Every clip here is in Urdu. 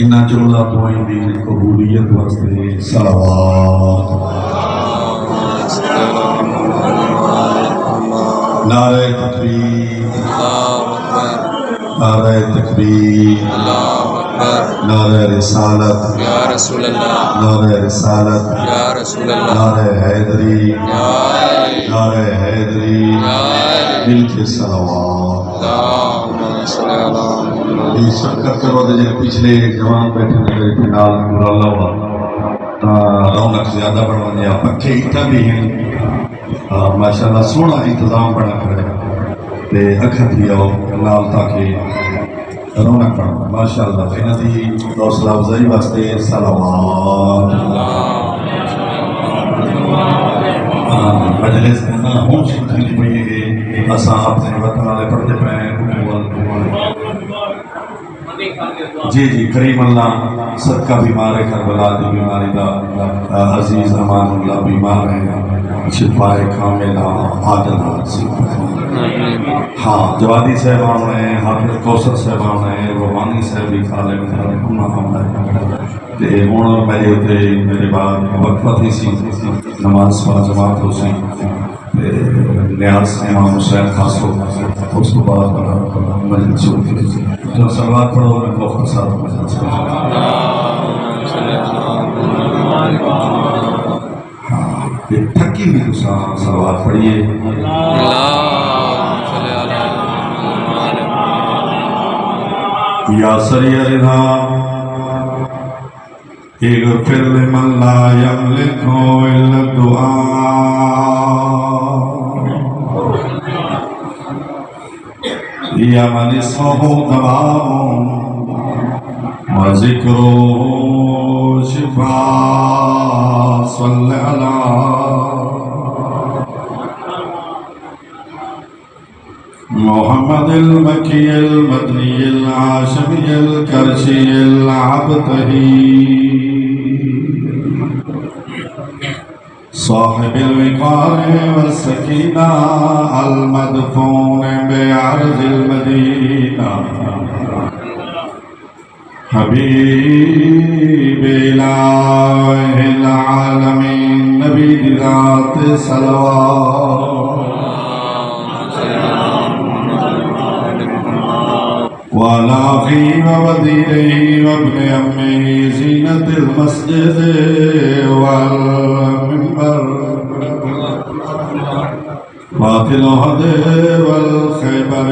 ان جملہ دعائیں دی قبولیت واسطے صلوات نعرہ تکبیر نعرہ تکبیر نعرہ رسالت یا رسول اللہ نعرہ رسالت یا رسول اللہ نعرہ حیدری نعرہ حیدری مل کے صلوات یہ شرکت کرو دے جن پچھلے جوان بیٹھے نگر کے نال مراللہ ہوا رونق زیادہ بڑھوا دیا پکھے اتنا بھی ہیں ماشاءاللہ سونا انتظام بڑا کرے تے اکھت بھی آؤ نال تاکہ رونق بڑھوا ماشاءاللہ فینا دی حوصلہ افزائی واسطے صلوات مجلس کرنا ہوں شکری پڑھئے گے اساں اپنے وطن والے پڑھتے پہ جی کریم اللہ صدقہ بیمار ہے کربلا دی بیماری دا عزیز امان اللہ بیمار ہے شفائے کاملہ عادلہ ہاں جوادی صاحبان ہیں حافظ کوثر صاحبان ہیں روحانی صاحب بھی کھالے تے ہوں میرے بعد وقفہ تھی سی نماز پڑھا جماعت ہو سی نیاز امام حسین خاص ہو اس کو بعد مجلس شروع کی جو صلوات پڑھو میں بہت ساتھ مجلس یہ تھکی بھی دوسرا صلوات پڑھیے یا سری رضا اغفر لمن لا یملک الا الدعاء یا من اسمہ دواء وذکر شفاء صلی اللہ محمد المکی المدنی العاشمی الکرشی العبتہی صاحب الوقار والسکینہ المدفون بعرض المدینہ حبیب الہ العالمین نبی ذات صلوات وعلى أخيه ووزيره وابن عمه زينة المسجد والمنبر باطل الهدى والخيبر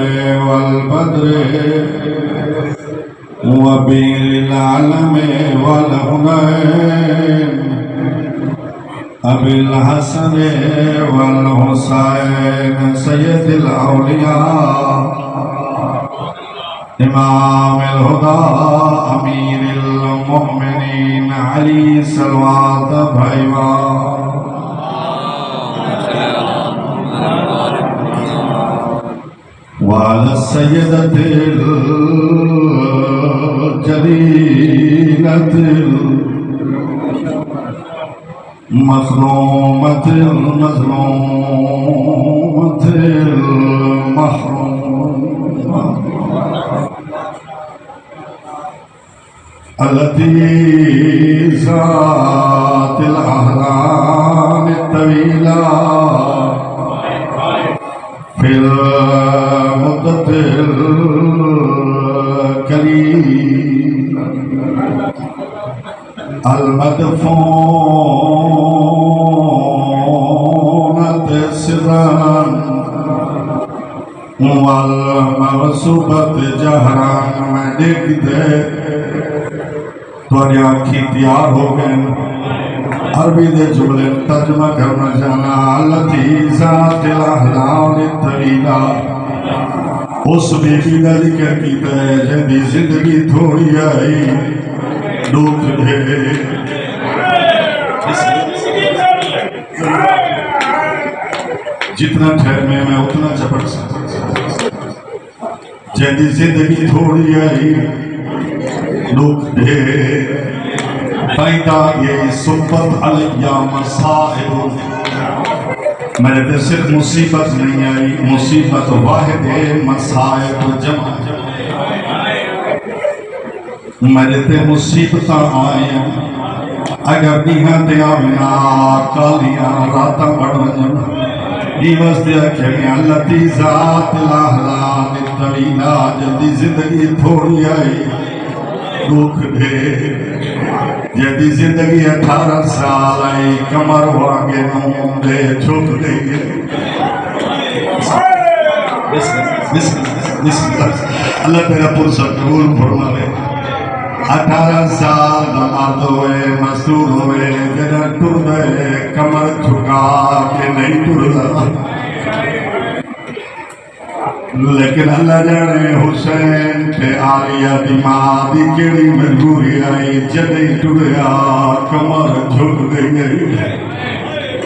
والبدر وبير العلم والهنين أبي الحسن والحسين سيد الأولياء امام الہدى امیر المؤمنین علی صلوات بھائیوان وعلى السيدة الجليلة المخرومة المظلومة المحرومة التي ذات الأحلام الطويلة في المدة القليلة المدفونة سرا والمغصوبة جهرا میں دیکھ دے تو آنکھی تیار ہو گئے عربی دے جملے ترجمہ کرنا جانا التي ذات الاحلام الطویلہ اس بیٹی کا ذکر کیتا ہے جہدی زندگی تھوڑی آئی دکھ دے جتنا ٹھہر میں اتنا چپٹ سکتا جہدی زندگی تھوڑی آئی دکھ دے پیدا یہ صحبت علیہ مسائب میرے دل صرف مصیبت نہیں آئی مصیبت واحد ہے مسائب جمع میرے تے مصیبت آئیں اگر دیہاں تے آمنا کالیاں راتاں بڑھ ونجن دیوس دے اکھیاں لتی ذات لاہلا نتڑینا جلدی زندگی تھوڑی آئی دکھ دے جلدی زندگی 18 سال آئی کمر واگے نوم دے چھپ دے بسم اللہ اللہ تیرا پرسہ قبول فرمائے 18 سال مرد ہوئے مزدور ہوئے جنر ٹر گئے کمر جھکا کے نہیں ٹرتا لیکن اللہ جانے حسین پہ آلیا دماغ دی کیڑی مجبوری آئی جدی ٹریا کمر جھک گئی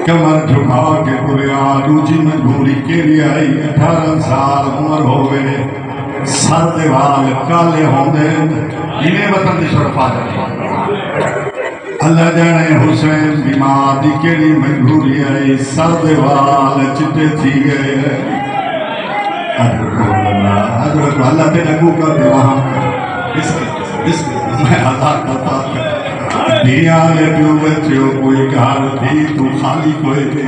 کمر جھکا کے ٹریا دوجی مجبوری کیڑی آئی 18 سال عمر ہوئے سر دیوال کالے ہوندے انہیں وطن دی شرف آ جائے اللہ جانے حسین بیمار دی کیڑی مجبوری آئی سر دیوال چٹے تھی گئے حضرت اللہ پہ نگو کر دے وہاں اس میں آزاد بتا کر دیا لے بیو بچیو کوئی کار دی تو خالی کوئی دی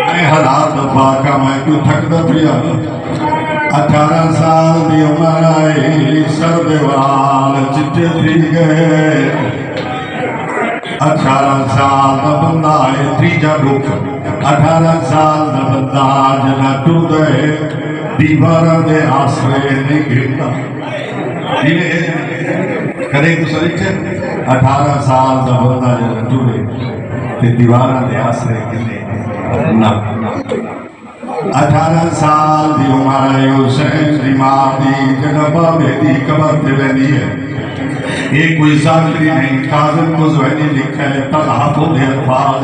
میں حالات دفاع کا میں کیوں تھک دا پیا 18 سال دی عمر آئی سر دیوال چٹے تھی گئے 18 سال دا بندہ ہے تیجا رکھ 18 سال دا بندہ جنا ٹر گئے دیوارہ دے آسرے نہیں گرتا کرے تو سریک ہے 18 سال دا بندہ جنا ٹر دیوارہ دے آسرے گرنے نہ 18 سال دی عمر حسین دی ماں دی جنبہ میں دی قبر تے بینی ہے یہ کوئی ذاکری نہیں کاظم کو زہنی لکھا ہے تضحفوں دے الفاظ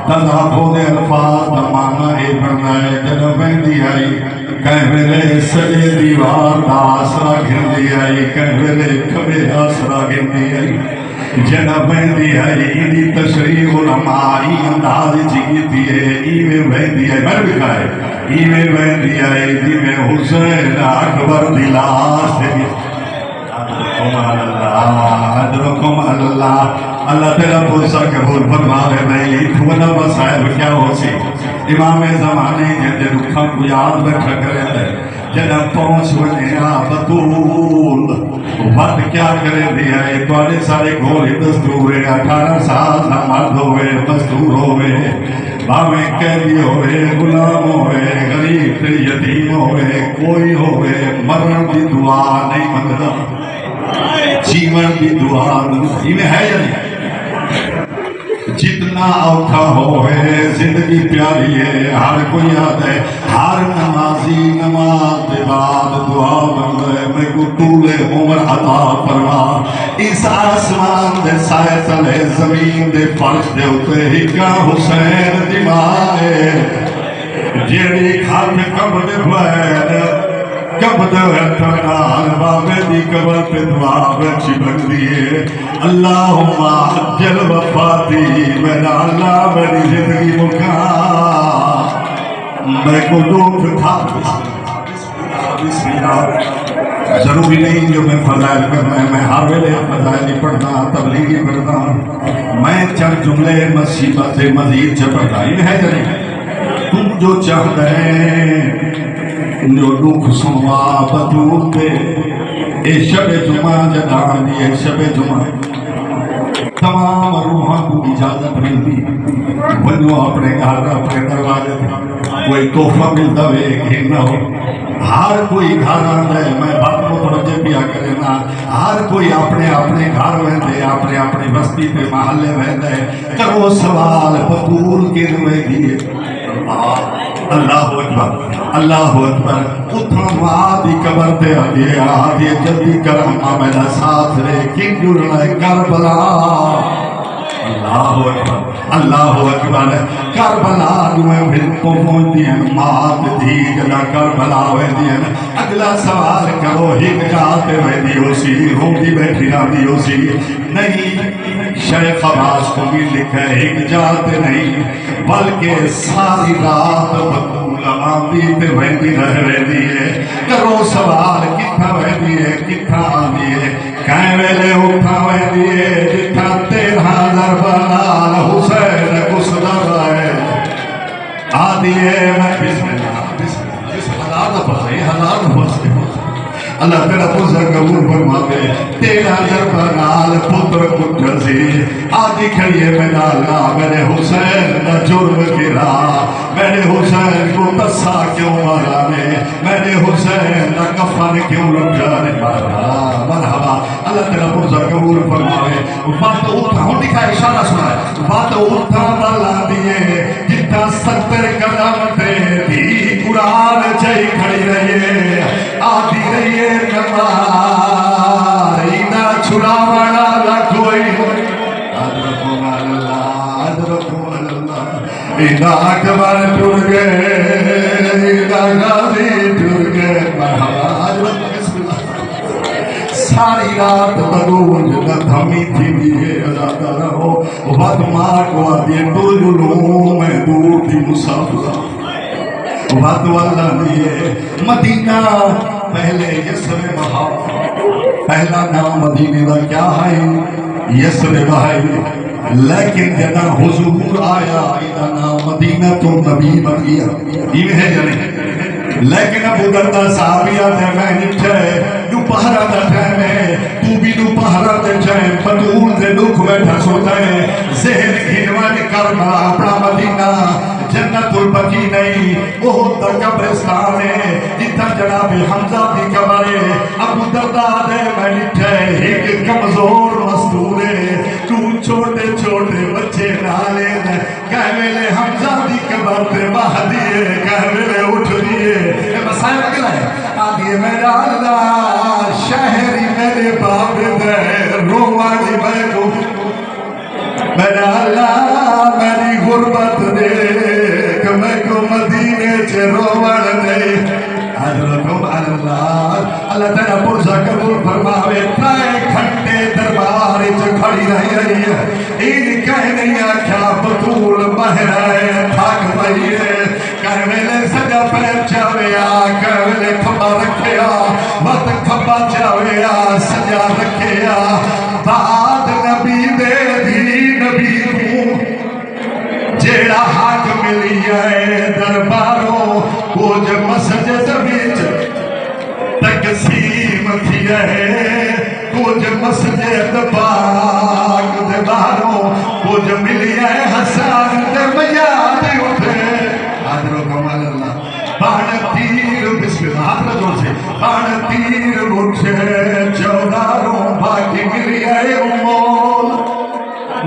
تضحفوں دے الفاظ دمانا اے بڑھنا ہے جنب بینی آئی کہیں میرے سجے دیوار دا آسرا گھن دی آئی کہیں میرے کبے آسرا گھن دی آئی جنب بینی آئی انہی تشریح علمائی انداز چکی ہے ایوے بینی آئی میں بھی کھائے ایوے بینی آئی دی میں حسین اکبر دلاس ہے حضرکم اللہ اللہ تیرا پرسہ قبول فرماوے نہیں تھوڑا مسائل کیا ہو سی امام زمانے جنہیں رکھا کو یاد رکھا کرے دے جنہیں پہنچ ونیا بطول وقت کیا کرے دیا ہے توڑے سارے گھوڑے دستور 18 سال نہ مرد ہوئے مزدور ہوئے باویں قیدی ہوئے غلام ہوئے غریب یتیم ہوئے کوئی ہوئے مرن کی دعا نہیں منگتا جیون کی دعا انہیں ہے یا نہیں جتنا اوکھا ہوئے زندگی پیاری ہے ہر کوئی یاد ہے ہر نمازی نماز دے بعد دعا بند ہے میں کو طول عمر عطا فرما اس آسمان دے سائے تلے زمین دے فرش دے اتے ہی کا حسین دمائے جیڑی کھال میں کب دے بھائے کب دے تنال بابے دی قبر پہ دعا بچی بن دیئے اللہم عجل وفاتی میرا اللہ میری زندگی مکا میں کو دکھ تھا بسم اللہ ضروری نہیں جو میں فضائل کرنا ہے میں ہر ویلے فضائل پڑھنا تبلیغی پڑھنا میں چند جملے مصیبت سے مزید چپڑھنا یہ ہے یا نہیں تم جو چاہتے ہیں جو دکھ سنوا بدور دے اے شب جمعہ جدان دی اے شب جمعہ تمام روحاں کو اجازت ملتی بنو اپنے گھر اپنے دروازے کوئی تحفہ ملتا ہوئے گھرنا ہو ہر کوئی گھر آتا ہے میں بات کو توجہ پیا کرنا ہر کوئی اپنے اپنے گھر وہندے اپنے اپنی بستی پہ محلے وہندے کرو سوال بطول کے روئے دیئے اللہ اکبر اللہ اکبر اتھا وادی قبر دے آدھے جلدی کر ہمیں میرا ساتھ رے کن جڑنا ہے کربلا اللہ اکبر اللہ اکبر کربلا میں پھر پہنچتی ہیں مات دھی جنا کربلا ہوتی ہیں اگلا سوال کرو ایک جاتے ہوئے ہو سی روندی بیٹھی رہتی ہو سی نہیں شیخ عباس کو بھی لکھا ہے ایک جاتے نہیں بلکہ ساری رات بطول آندی تے ویندی رہ دیئے کرو سوال کتھا ویندی ہے کتھا آندی ہے کہیں ویلے اٹھا ویندی ہے جتھا 13,000 بنال حسین کسدر ہے آدھی ہے میں بسم اللہ حلال پسے حلال پسے اللہ تیرا پوزا قبول فرماوے 13,000 بنال پتر کٹھا سی آدھی کھڑیے میں ڈالا میرے حسین نہ جرم گرا میرے حسین کو تسا کیوں مارا نے میرے حسین نہ کفن کیوں لٹانے مارا مرحبا اللہ تیرا پوزا قبول فرماوے بات اٹھا ہوں دکھا اشارہ سنا ہے بات اٹھا بلا دیئے جتا 70 قدم تے دی قرآن چاہی کھڑی رہیے آدھی رہیے نمار اینا چھڑا بڑا لکھوئی ادرکو مال اللہ ادرکو مال اللہ اینا اکبر ٹر گئے اینا غازی ٹر گئے مرحبا ادرکو بسم اللہ ساری رات بگونج نہ دھمی تھی دیئے ازادہ رہو وقت ماں کو آدھے تو جلوں میں دور تھی مسافر وقت واللہ دیئے مدینہ پہلے یسر بہا پہلا نام مدینہ دا کیا ہے یسر بہائی لیکن جنا حضور آیا ایدہ نام مدینہ تو نبی بن گیا یہ ہے جنے لیکن ابو دردہ صحابیہ دے میں نچھے دو پہرہ دا ٹھہنے تو بھی دو پہرہ دے جائیں پتول دے دکھ بیٹھا سوتا ہے ذہن گھنوان کرنا اپنا مدینہ جنت البقی نہیں وہ تا قبرستان ہے جتا جناب حمزہ کی قبر ہے ابو دردہ دے میں نٹھے ایک کمزور مستور ہے تو چھوٹے چھوٹے بچے نالے دے کہویلے حمزہ کی قبر تے باہ دیئے کہویلے اٹھ دیئے یہ مسائل اگلا ہے آدھیے میرا اللہ شہری میرے باپ دے روانی میں کو میرا اللہ میری غربت دیکھ میں کو مدینے چھے روان دے حضرتم اللہ اللہ تیرا پرسا قبول فرماوے ترائے گھنٹے دربار چھے کھڑی رہی ہے این کہنے یا کیا بطول بہرائے تھاک بھئیے کہویلے سجا پیر چاویا کہویلے کھبا رکھیا وقت کھبا چاویا سجا رکھیا بعد نبی دے دی نبی ہوں جیڑا حق ملی ہے درباروں کچھ مسجد وچ تقسیم تھی ہے کچھ مسجد پاک دے باروں کچھ ملی ہے حسان دے میاد اٹھے حضر کمال اللہ بان تیر بسم اللہ حضر جوڑ سے بان تیر اٹھے چوداروں باقی ملی ہے امول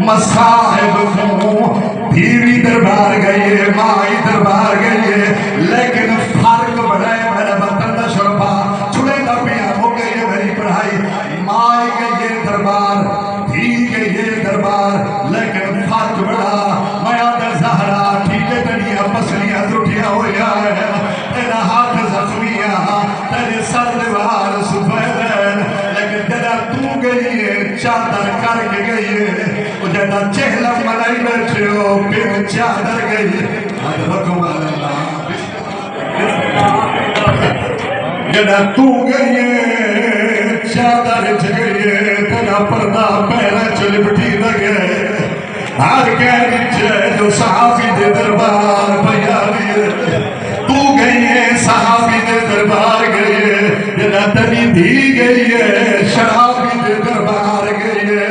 مصاحب خون بیوی دربار گئیے مائی دربار گئیے لیکن فرق بڑھائے میرا بطندہ شرفا چھڑے دا پیا ہو گئیے میری پڑھائی مائی گئیے دربار بھی گئیے دربار لیکن فرق بڑھا میاد زہرا ٹھیکے دنیا پسلیاں زٹھیا ہویا ہے تیرا ہاتھ زخمیاں تیرے سر دیوار سفیدین لیکن جدا تو گئیے چادر کر کے گئیے جدا چہلم منائی بیٹھے ہو پھر چادر گئی حضرتم اللہ جدا تو گئیے چادر چگئیے تیرا پردہ پیرا چلپٹی لگے ہر کہہ نیچے جو صحابی دے دربار پیاری تو گئیے صحابی دے دربار گئیے جدا تنی دی گئیے شرابی دے دربار گئیے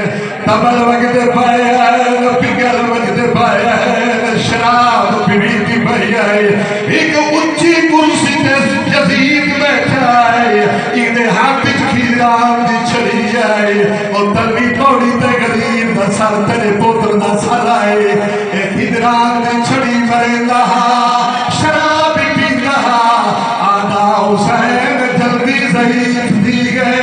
تبل وقت پایا ہے پگل وقت پایا ہے شراب پیتی پایا ہے ایک اچھی کرسی تے جزید بیٹھا ہے ایدے ہاتھ کھیران دی چھڑی جائے اور تلوی توڑی تے غریب دا سر تیرے پوتر دا سر آئے ایک ہدران دی چھڑی مرے لہا شراب پی لہا آدھا حسین جلدی ضعیف دی گئے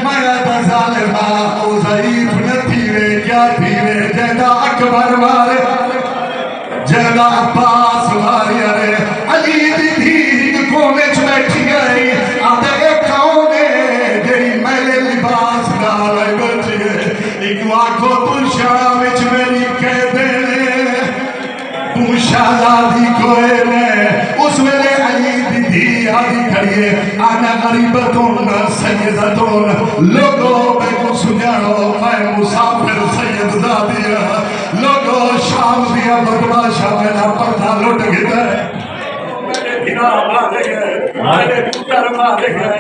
مایا دا ظالمہ او ضعیف نہ تھی وے کیا تھی وے جیدہ دا عباس واریہ نے علی دی دھی کونے چ بیٹھی گئی آدھے کون ہے جڑی میلے لباس نال بیٹھی ہے ایک آنکھو تو شام وچ میری کہہ دے تو شہزادی کوئے نے اس ویلے علی دی دھی آدھی کھڑیے آنا غریبتون سیدتون لوگو بے کو سنیانو میں مسافر سید زادیا لوگو شام دیا بدماشا میرا پردہ لٹ گئے میرے دھنا مارے گئے میرے پتر مارے گئے